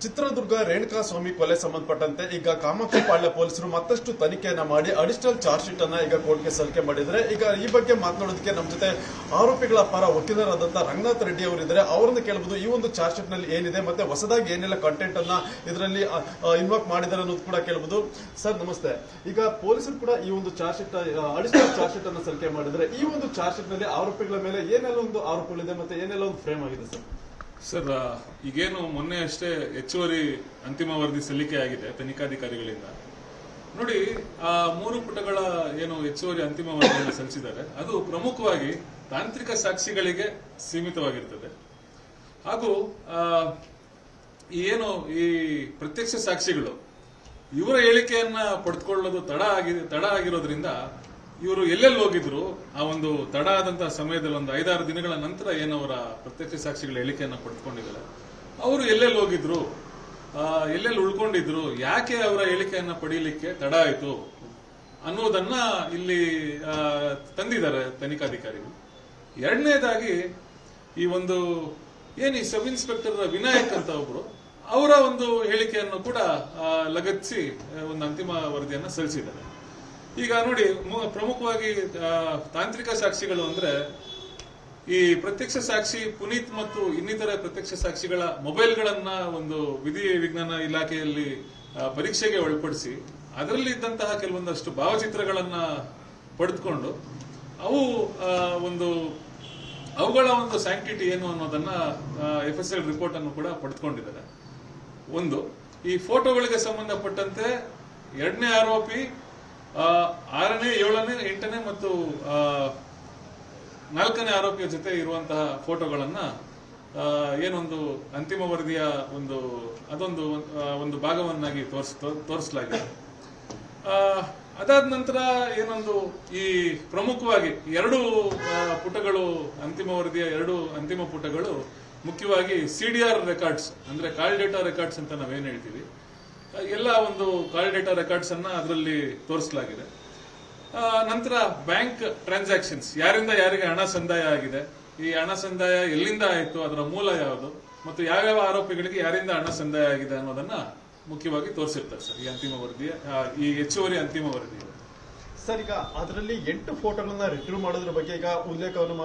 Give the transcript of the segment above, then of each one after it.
ಚಿತ್ರದುರ್ಗ ರೇಣುಕಾ ಸ್ವಾಮಿ ಕೊಲೆ ಸಂಬಂಧಪಟ್ಟಂತೆ ಈಗ ಕಾಮಾಕ್ಷಿಪಾಳ್ಯ ಪೊಲೀಸರು ಮತ್ತಷ್ಟು ತನಿಖೆಯನ್ನ ಮಾಡಿ ಅಡಿಷನಲ್ ಚಾರ್ಜ್ ಶೀಟ್ ಅನ್ನ ಈಗ ಕೋರ್ಟ್ಗೆ ಸಲ್ಲಿಕೆ ಮಾಡಿದ್ರೆ. ಈಗ ಈ ಬಗ್ಗೆ ಮಾತನಾಡೋದಕ್ಕೆ ನಮ್ಮ ಜೊತೆ ಆರೋಪಿಗಳ ಪರ ವಕೀಲರಾದಂತಹ ರಂಗನಾಥ್ ರೆಡ್ಡಿ ಅವರಿದ್ದಾರೆ. ಅವರನ್ನು ಕೇಳಬಹುದು ಈ ಒಂದು ಚಾರ್ಜ್ ಶೀಟ್ ನಲ್ಲಿ ಏನಿದೆ ಮತ್ತೆ ಹೊಸದಾಗಿ ಏನೆಲ್ಲ ಕಂಟೆಂಟ್ ಅನ್ನ ಇದರಲ್ಲಿ ಇನ್ವಾಲ್ವ್ ಮಾಡಿದ್ದಾರೆ ಅನ್ನೋದು ಕೂಡ ಕೇಳಬಹುದು. ಸರ್ ನಮಸ್ತೆ. ಈಗ ಪೊಲೀಸರು ಕೂಡ ಈ ಒಂದು charge sheet additional charge sheet ಅನ್ನು ಸಲ್ಲಿಕೆ ಮಾಡಿದ್ರೆ. ಈ ಒಂದು ಚಾರ್ಜ್ ಶೀಟ್ ನಲ್ಲಿ ಆರೋಪಿಗಳ ಮೇಲೆ ಏನೆಲ್ಲ ಒಂದು ಆರೋಪಗಳಿದೆ ಮತ್ತೆ ಏನೆಲ್ಲ ಒಂದು ಫ್ರೇಮ್ ಆಗಿದೆ ಸರ್? ಸರ್, ಈಗೇನು ಮೊನ್ನೆ ಅಷ್ಟೇ ಹೆಚ್ಚುವರಿ ಅಂತಿಮ ವರದಿ ಸಲ್ಲಿಕೆ ಆಗಿದೆ ತನಿಖಾಧಿಕಾರಿಗಳಿಂದ. ನೋಡಿ, ಆ 3 ಪುಟಗಳ ಏನು ಹೆಚ್ಚುವರಿ ಅಂತಿಮ ವರದಿಯನ್ನು ಸಲ್ಲಿಸಿದ್ದಾರೆ ಅದು ಪ್ರಮುಖವಾಗಿ ತಾಂತ್ರಿಕ ಸಾಕ್ಷಿಗಳಿಗೆ ಸೀಮಿತವಾಗಿರ್ತದೆ. ಹಾಗೂ ಏನು ಈ ಪ್ರತ್ಯಕ್ಷ ಸಾಕ್ಷಿಗಳು ಇವರ ಹೇಳಿಕೆಯನ್ನ ಪಡೆದುಕೊಳ್ಳೋದು ತಡ ಆಗಿರೋದ್ರಿಂದ ಇವರು ಎಲ್ಲೆಲ್ಲಿ ಹೋಗಿದ್ರು ಆ ಒಂದು ತಡ ಆದಂತಹ ಸಮಯದಲ್ಲಿ ಒಂದು 5-6 ದಿನಗಳ ನಂತರ ಏನವರ ಪ್ರತ್ಯಕ್ಷ ಸಾಕ್ಷಿಗಳ ಹೇಳಿಕೆಯನ್ನ ಪಡೆದುಕೊಂಡಿದ್ದಾರೆ. ಅವರು ಎಲ್ಲೆಲ್ಲಿ ಹೋಗಿದ್ರು, ಎಲ್ಲೆಲ್ಲಿ ಉಳ್ಕೊಂಡಿದ್ರು, ಯಾಕೆ ಅವರ ಹೇಳಿಕೆಯನ್ನ ಪಡೆಯಲಿಕ್ಕೆ ತಡ ಆಯಿತು ಅನ್ನೋದನ್ನ ಇಲ್ಲಿ ತಂದಿದ್ದಾರೆ ತನಿಖಾಧಿಕಾರಿಗಳು. ಎರಡನೇದಾಗಿ ಈ ಒಂದು ಈ ಸಬ್ ಇನ್ಸ್ಪೆಕ್ಟರ್ ವಿನಾಯಕ್ ಅಂತ ಒಬ್ರು, ಅವರ ಒಂದು ಹೇಳಿಕೆಯನ್ನು ಕೂಡ ಲಗತ್ತಿಸಿ ಒಂದು ಅಂತಿಮ ವರದಿಯನ್ನ ಸಲ್ಲಿಸಿದ್ದಾರೆ. ಈಗ ನೋಡಿ, ಪ್ರಮುಖವಾಗಿ ತಾಂತ್ರಿಕ ಸಾಕ್ಷಿಗಳು ಅಂದ್ರೆ ಈ ಪ್ರತ್ಯಕ್ಷ ಸಾಕ್ಷಿ ಪುನೀತ್ ಮತ್ತು ಇನ್ನಿತರ ಪ್ರತ್ಯಕ್ಷ ಸಾಕ್ಷಿಗಳ ಮೊಬೈಲ್ಗಳನ್ನ ಒಂದು ವಿಧಿ ವಿಜ್ಞಾನ ಇಲಾಖೆಯಲ್ಲಿ ಪರೀಕ್ಷೆಗೆ ಒಳಪಡಿಸಿ ಅದರಲ್ಲಿ ಇದ್ದಂತಹ ಕೆಲವೊಂದಷ್ಟು ಭಾವಚಿತ್ರಗಳನ್ನ ಪಡೆದುಕೊಂಡು ಅವುಗಳ ಒಂದು ಸ್ಯಾಂಕ್ಟಿಟಿ ಏನು ಅನ್ನೋದನ್ನ FSL ರಿಪೋರ್ಟ್ ಅನ್ನು ಕೂಡ ಪಡೆದುಕೊಂಡಿದ್ದಾರೆ. ಈ ಫೋಟೋಗಳಿಗೆ ಸಂಬಂಧಪಟ್ಟಂತೆ 2ನೇ ಆರೋಪಿ 6ನೇ 7ನೇ 8ನೇ ಮತ್ತು 4ನೇ ಆರೋಪಿಯ ಜೊತೆ ಇರುವಂತಹ ಫೋಟೋಗಳನ್ನ ಏನೊಂದು ಅಂತಿಮ ವರದಿಯ ಒಂದು ಭಾಗವನ್ನಾಗಿ ತೋರಿಸಲಾಗಿದೆ. ಅದಾದ ನಂತರ ಈ ಪ್ರಮುಖವಾಗಿ 2 ಪುಟಗಳು ಅಂತಿಮ ವರದಿಯ 2 ಅಂತಿಮ ಪುಟಗಳು ಮುಖ್ಯವಾಗಿ CDR ರೆಕಾರ್ಡ್ಸ್ ಅಂದ್ರೆ ಕಾಲ್ ಡೇಟಾ ರೆಕಾರ್ಡ್ಸ್ ಅಂತ ನಾವೇನ್ ಹೇಳ್ತೀವಿ, ಎಲ್ಲ ಒಂದು ಕಾಲ್ ಡೇಟಾ ರೆಕಾರ್ಡ್ಸ್ ಅನ್ನ ಅದರಲ್ಲಿ ತೋರಿಸಲಾಗಿದೆ. ನಂತರ ಬ್ಯಾಂಕ್ ಟ್ರಾನ್ಸಾಕ್ಷನ್ಸ್, ಯಾರಿಂದ ಯಾರಿಗೆ ಹಣ ಸಂದಾಯ ಆಗಿದೆ, ಈ ಹಣ ಸಂದಾಯ ಎಲ್ಲಿಂದ ಆಯಿತು, ಅದರ ಮೂಲ ಯಾವುದು ಮತ್ತು ಯಾವ್ಯಾವ ಆರೋಪಿಗಳಿಗೆ ಯಾರಿಂದ ಹಣ ಸಂದಾಯ ಆಗಿದೆ ಅನ್ನೋದನ್ನ ಮುಖ್ಯವಾಗಿ ತೋರಿಸಿರ್ತಾರೆ ಸರ್ ಈ ಅಂತಿಮ ವರದಿಯ ಈ ಹೆಚ್ಚುವರಿ ಅಂತಿಮ ವರದಿ. ಸರ್, ಈಗ ಅದರಲ್ಲಿ 8 ಫೋಟೋಗಳನ್ನ ರಿಟ್ರೀವ್ ಮಾಡೋದ್ರ ಬಗ್ಗೆ ಈಗ ಉಲ್ಲೇಖವನ್ನು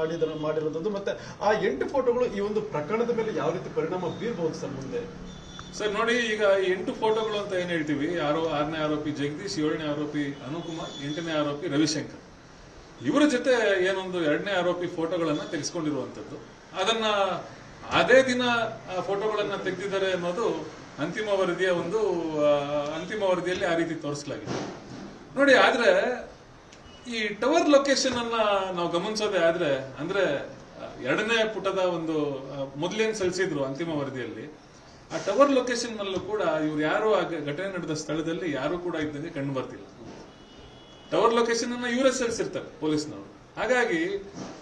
ಮಾಡಿರೋದು ಮತ್ತೆ ಆ 8 ಫೋಟೋಗಳು ಈ ಒಂದು ಪ್ರಕರಣದ ಮೇಲೆ ಯಾವ ರೀತಿ ಪರಿಣಾಮ ಬೀರಬಹುದು ಸರ್ ಮುಂದೆ? ಸರ್ ನೋಡಿ, ಈಗ 8 ಫೋಟೋಗಳು ಅಂತ ಏನ್ ಹೇಳ್ತೀವಿ, 6ನೇ ಆರೋಪಿ ಜಗದೀಶ್, 7ನೇ ಆರೋಪಿ ಅನುಕುಮಾರ್, 8ನೇ ಆರೋಪಿ ರವಿಶಂಕರ್, ಇವರ ಜೊತೆ 2ನೇ ಆರೋಪಿ ಫೋಟೋಗಳನ್ನ ತೆಗೆಸ್ಕೊಂಡಿರುವಂತದ್ದು. ಅದನ್ನ ಅದೇ ದಿನ ಫೋಟೋಗಳನ್ನ ತೆಗೆದಿದ್ದಾರೆ ಅನ್ನೋದು ಅಂತಿಮ ವರದಿಯಲ್ಲಿ ಆ ರೀತಿ ತೋರಿಸಲಾಗಿದೆ. ನೋಡಿ, ಆದ್ರೆ ಈ ಟವರ್ ಲೊಕೇಶನ್ ಅನ್ನ ನಾವು ಗಮನಿಸೋದೇ ಆದ್ರೆ ಅಂದ್ರೆ 2ನೇ ಪುಟದ ಮೊದಲೇನ್ ಸಲ್ಲಿಸಿದ್ರು ಅಂತಿಮ ವರದಿಯಲ್ಲಿ, ಆ ಟವರ್ ಲೊಕೇಶನ್ ನಲ್ಲೂ ಕೂಡ ಇವ್ರು ಯಾರು ಘಟನೆ ನಡೆದ ಸ್ಥಳದಲ್ಲಿ ಯಾರು ಕೂಡ ಇದ್ದಂಗೆ ಕಂಡು ಬರ್ತಿಲ್ಲ. ಟವರ್ ಲೊಕೇಶನ್ ಅನ್ನ ಇವರೇ ಸಲ್ಲಿಸಿರ್ತಾರೆ ಪೊಲೀಸ್ನವರು. ಹಾಗಾಗಿ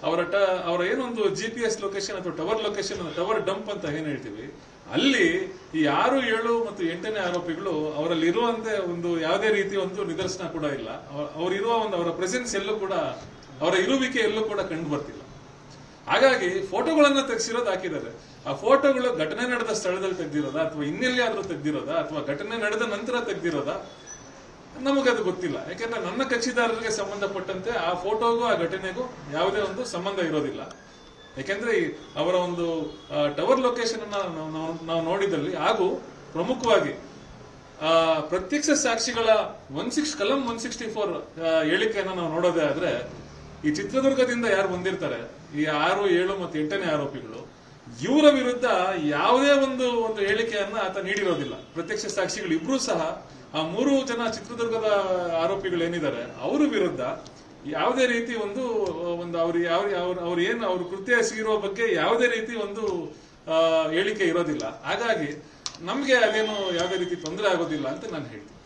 ಅವರ ಏನೊಂದು GPS ಲೊಕೇಶನ್ ಅಥವಾ ಟವರ್ ಲೊಕೇಶನ್, ಟವರ್ ಡಂಪ್ ಅಂತ ಏನ್ ಹೇಳ್ತೀವಿ, ಅಲ್ಲಿ ಈ 6, 7 ಮತ್ತು 8ನೇ ಆರೋಪಿಗಳು ಅವರಲ್ಲಿ ಇರುವಂತೆ ಯಾವುದೇ ರೀತಿ ನಿದರ್ಶನ ಕೂಡ ಇಲ್ಲ. ಅವರಿರುವ ಅವರ ಪ್ರೆಸೆನ್ಸ್ ಎಲ್ಲೂ ಕೂಡ, ಅವರ ಇರುವಿಕೆ ಎಲ್ಲೂ ಕೂಡ ಕಂಡು ಬರ್ತಿಲ್ಲ. ಹಾಗಾಗಿ ಫೋಟೋಗಳನ್ನ ತೆಗೆಸಿರೋದು ಹಾಕಿದ್ದಾರೆ. ಆ ಫೋಟೋಗಳು ಘಟನೆ ನಡೆದ ಸ್ಥಳದಲ್ಲಿ ತೆಗೆದಿರೋದಾ ಅಥವಾ ಇನ್ನೆಲ್ಲಿಯಾದ್ರೂ ತೆಗೆದಿರೋದಾ ಅಥವಾ ಘಟನೆ ನಡೆದ ನಂತರ ತೆಗೆದಿರೋದಾ ನಮಗದು ಗೊತ್ತಿಲ್ಲ. ಯಾಕೆಂದ್ರೆ ನನ್ನ ಕಕ್ಷಿದಾರರಿಗೆ ಸಂಬಂಧಪಟ್ಟಂತೆ ಆ ಫೋಟೋಗೂ ಆ ಘಟನೆಗೂ ಯಾವುದೇ ಸಂಬಂಧ ಇರೋದಿಲ್ಲ. ಯಾಕೆಂದ್ರೆ ಅವರ ಟವರ್ ಲೊಕೇಶನ್ ಅನ್ನ ನಾವು ನೋಡಿದಲ್ಲಿ ಹಾಗೂ ಪ್ರಮುಖವಾಗಿ ಪ್ರತ್ಯಕ್ಷ ಸಾಕ್ಷಿಗಳ ಕಲಂ 164 ಹೇಳಿಕೆಯನ್ನ ನಾವು ನೋಡೋದೇ ಆದ್ರೆ, ಈ ಚಿತ್ರದುರ್ಗದಿಂದ ಯಾರು ಬಂದಿರ್ತಾರೆ, ಈ 6, 7 ಮತ್ತು 8ನೇ ಆರೋಪಿಗಳು, ಇವರ ವಿರುದ್ಧ ಯಾವುದೇ ಒಂದು ಹೇಳಿಕೆಯನ್ನ ಆತ ನೀಡಿರೋದಿಲ್ಲ. ಪ್ರತ್ಯಕ್ಷ ಸಾಕ್ಷಿಗಳು ಇಬ್ರು ಸಹ ಆ 3 ಜನ ಚಿತ್ರದುರ್ಗದ ಆರೋಪಿಗಳು ಏನಿದ್ದಾರೆ ಅವರ ವಿರುದ್ಧ ಯಾವುದೇ ರೀತಿ ಅವ್ರ ಕೃತ್ಯ ಎಸಗಿರೋ ಬಗ್ಗೆ ಯಾವುದೇ ರೀತಿ ಹೇಳಿಕೆ ಇರೋದಿಲ್ಲ. ಹಾಗಾಗಿ ನಮ್ಗೆ ಅದೇನು ಯಾವುದೇ ರೀತಿ ತೊಂದರೆ ಆಗೋದಿಲ್ಲ ಅಂತ ನಾನು ಹೇಳ್ತೀನಿ.